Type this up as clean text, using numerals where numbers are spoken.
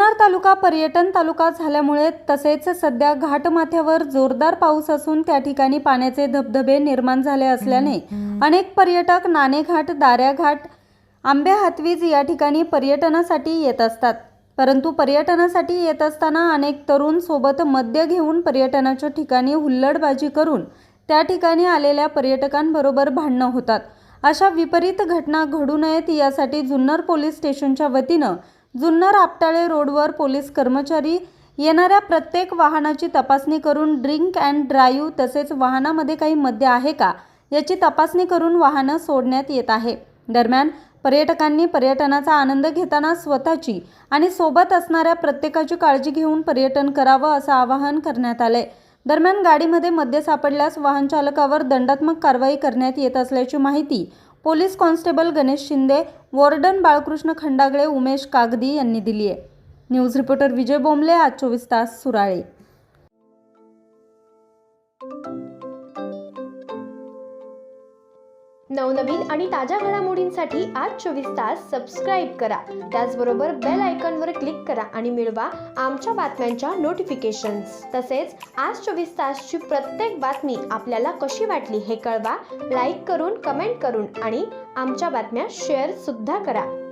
जुन्नर तालुका पर्यटन तालुका झाल्यामुळे तसेच सध्या घाटमाथ्यावर जोरदार पाऊस असून त्या ठिकाणी पाण्याचे धबधबे निर्माण झाले असल्याने अनेक पर्यटक नाणेघाट, दाऱ्याघाट, आंबेहातवीज या ठिकाणी पर्यटनासाठी येत असतात. परंतु पर्यटनासाठी येत असताना अनेक तरुण सोबत मद्य घेऊन पर्यटनाच्या ठिकाणी हुल्लडबाजी करून त्या ठिकाणी आलेल्या पर्यटकांबरोबर भांडणं होतात. अशा विपरीत घटना घडू नयेत यासाठी जुन्नर पोलीस स्टेशनच्या वतीनं जुन्नर आपटाळे रोडवर पोलीस कर्मचारी येणाऱ्या प्रत्येक वाहनाची तपासणी करून ड्रिंक अँड ड्राईव्ह तसेच वाहनामध्ये काही मद्य आहे का याची तपासणी करून वाहनं सोडण्यात येत आहे. दरम्यान पर्यटकांनी पर्यटनाचा आनंद घेताना स्वतःची आणि सोबत असणाऱ्या प्रत्येकाची काळजी घेऊन पर्यटन करावं असं आवाहन करण्यात आलंय. दरम्यान गाडीमध्ये मद्य सापडल्यास वाहन चालकावर दंडात्मक कारवाई करण्यात येत असल्याची माहिती police constable Ganesh Shinde, warden Balkrishna Khandagale, Umesh Kagdi यांनी दिली आहे. न्यूज रिपोर्टर विजय बोंबले, आज 24 तास, सुराळे. नवनवीन आणि ताज्या घडामोडींसाठी आज 24 तास सबस्क्राईब करा. त्याचबरोबर बेल आयकॉनवर क्लिक करा आणि मिळवा आमच्या बातम्यांच्या नोटिफिकेशन्स. तसेच आज 24 तासची प्रत्येक बातमी आपल्याला कशी वाटली हे कळवा. लाईक करून, कमेंट करून आणि आमच्या बातम्या शेअर सुद्धा करा.